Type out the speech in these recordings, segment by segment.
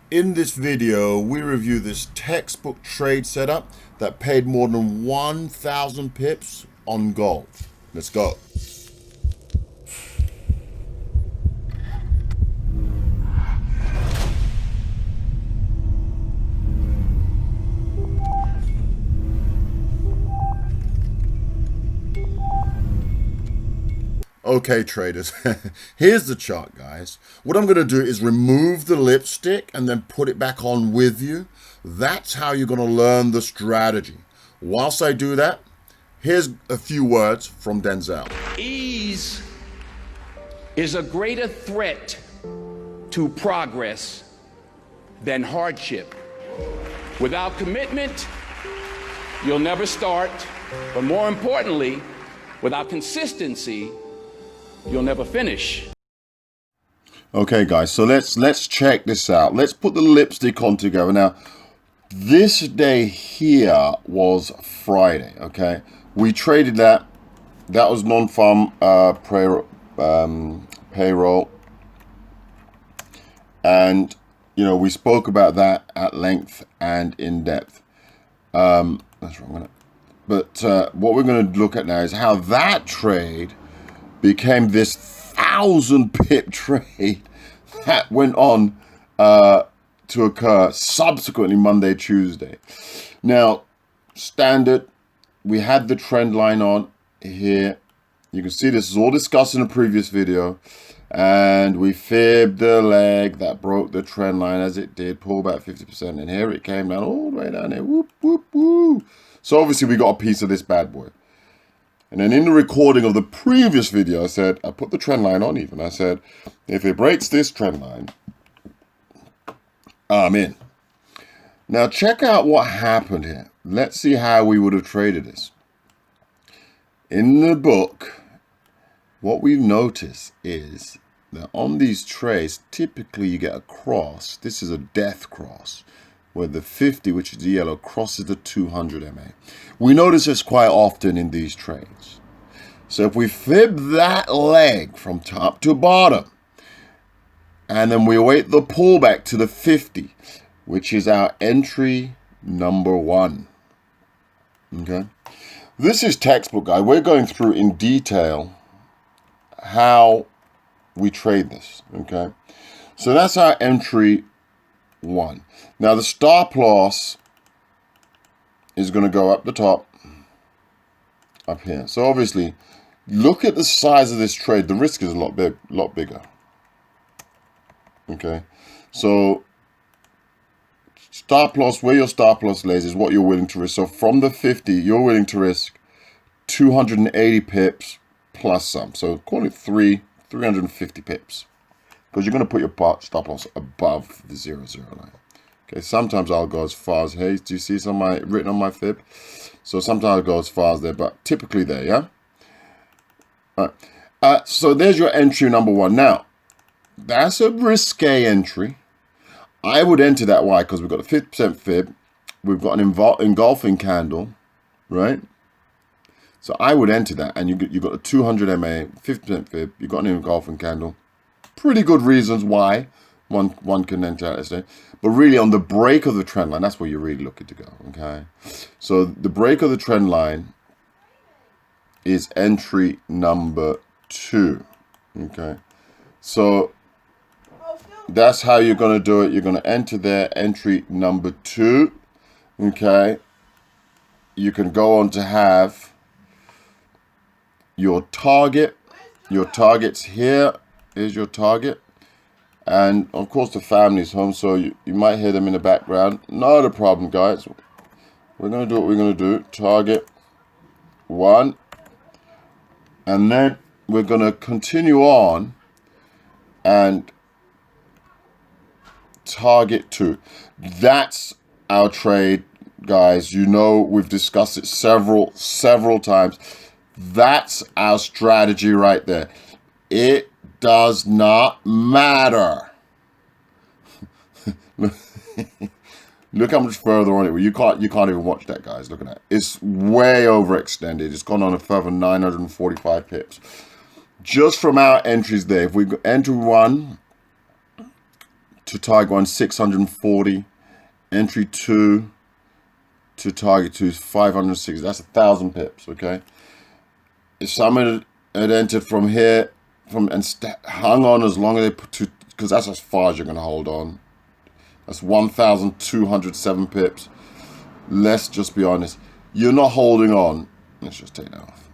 In this video, we review this textbook trade setup that paid more than 1,000 pips on gold. Let's go. Okay, traders, here's the chart, guys. What I'm going to do is remove the lipstick and then put it back on with you. That's how you're going to learn the strategy. Whilst I do that, here's a few words from Denzel. Ease is a greater threat to progress than hardship. Without commitment, you'll never start. But more importantly, without consistency, you'll never finish. Okay, guys, so let's check this out. Let's put the lipstick on together. Now, this day here was Friday, okay? We traded that. That was non-farm payroll. And, you know, we spoke about that at length and in depth. That's wrong, but what we're going to look at now is how that trade became this 1,000 pip trade that went on to occur subsequently Monday, Tuesday. Now, standard, we had the trend line on here. You can see this is all discussed in a previous video. And we fibbed the leg that broke the trend line as it did, pull back 50%. And here it came down all the way down there. Whoop, whoop, whoop. So obviously we got a piece of this bad boy. And then in the recording of the previous video, I said, I put the trend line on even. I said, if it breaks this trend line, I'm in. Now check out what happened here. Let's see how we would have traded this. In the book, what we've noticed is that on these trades, typically you get a cross. This is a death cross, where the 50, which is the yellow, crosses the 200 MA. We notice this quite often in these trades. So if we fib that leg from top to bottom, and then we await the pullback to the 50, which is our entry number 1. Okay? This is textbook, guys. We're going through in detail how we trade this. Okay? So that's our entry 1. Now the stop loss is going to go up the top, up here. So obviously, look at the size of this trade. The risk is a lot bigger. Okay, so stop loss, where your stop loss lays is what you're willing to risk. So from the 50, you're willing to risk 280 pips plus some. So call it 350 pips, because you're going to put your stop loss above the 0, 0 line. Okay, sometimes I'll go as far as, hey, do you see some of my written on my fib? So sometimes I'll go as far as there, but typically there, yeah? All right. So there's your entry number 1. Now, that's a risque entry. I would enter that. Why? Because we've got a 50% fib. We've got an engulfing candle, right? So I would enter that, and you've got a 200 MA, 50% fib. You've got an engulfing candle. Pretty good reasons why one can enter that today. But really, on the break of the trend line, that's where you're really looking to go, okay? So the break of the trend line is entry number 2, okay? So that's how you're going to do it. You're going to enter there, entry number 2, okay? You can go on to have your target. Your target's here. Here's your target. And of course the family's home, so you might hear them in the background. Not a problem, guys. We're going to do what we're going to do. Target 1. And then we're going to continue on and target 2. That's our trade, guys. You know, we've discussed it several times. That's our strategy right there. It does not matter. Look how much further on it. You can't even watch that, guys. Look at that. It's way overextended. It's gone on a further 945 pips. Just from our entries there. If we enter 1, to target 1, 640. Entry 2 to target 2 is 560. That's 1,000 pips, okay? If someone had entered from here, hung on as long as they put to, because that's as far as you're going to hold on. That's 1,207 pips. Let's just be honest. You're not holding on. Let's just take that off.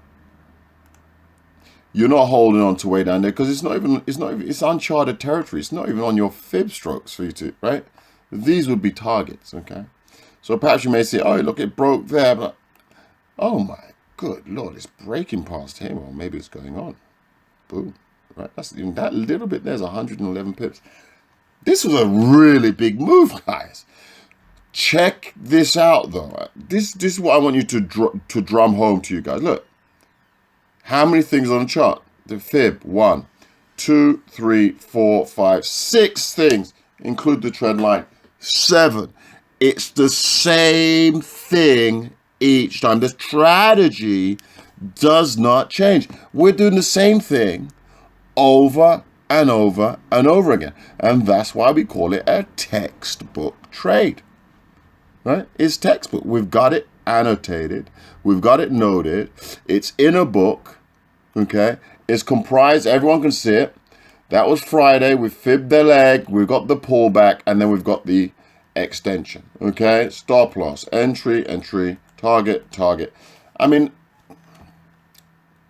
You're not holding on to way down there because it's uncharted territory. It's not even on your fib strokes for you to, right? These would be targets, okay? So perhaps you may say, oh, look, it broke there, but oh my good Lord, it's breaking past here. Well, maybe it's going on. Boom, right? That's in that little bit. There's 111 pips. This was a really big move, guys. Check this out, though. This is what I want you to drum home to you guys. Look, how many things on the chart? The fib, 1, 2, 3, 4, 5, 6 things. Include the trend line, 7. It's the same thing each time. The strategy does not change. We're doing the same thing over and over and over again. And that's why we call it a textbook trade. Right? It's textbook. We've got it annotated. We've got it noted. It's in a book. Okay? It's comprised. Everyone can see it. That was Friday. We fibbed the leg. We've got the pullback. And then we've got the extension. Okay? Stop loss. Entry, entry. Target, target. I mean,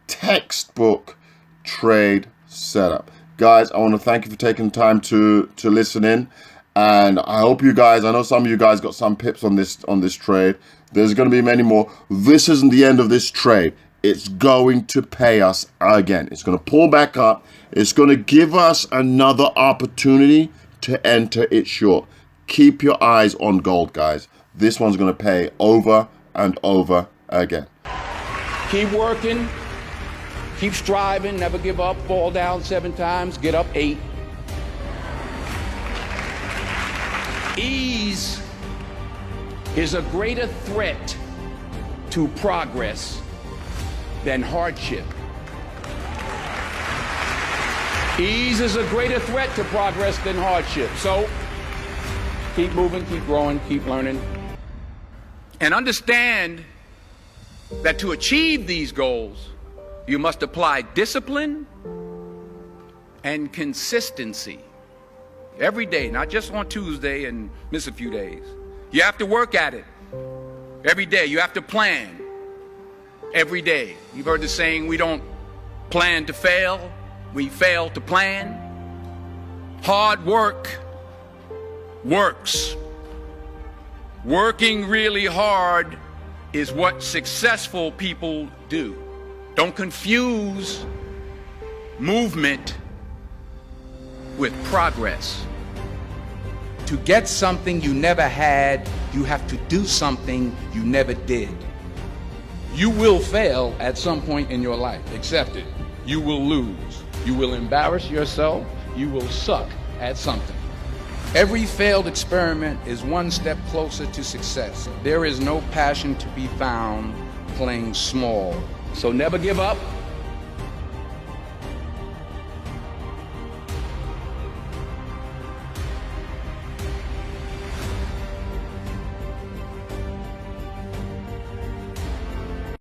textbook trade setup. Guys, I want to thank you for taking time to listen in. And I hope you guys, I know some of you guys got some pips on this trade. There's going to be many more. This isn't the end of this trade. It's going to pay us again. It's going to pull back up. It's going to give us another opportunity to enter it short. Keep your eyes on gold, guys. This one's going to pay over and over again. Keep working. Keep striving. Never give up. Fall down 7 times. Get up 8. Ease is a greater threat to progress than hardship. Ease is a greater threat to progress than hardship. So keep moving, keep growing, keep learning. And understand that to achieve these goals, you must apply discipline and consistency. Every day, not just on Tuesday and miss a few days. You have to work at it every day. You have to plan every day. You've heard the saying, we don't plan to fail, we fail to plan. Hard work works. Working really hard is what successful people do. Don't confuse movement with progress. To get something you never had, you have to do something you never did. You will fail at some point in your life. Accept it. You will lose. You will embarrass yourself. You will suck at something. Every failed experiment is one step closer to success. There is no passion to be found playing small. So never give up.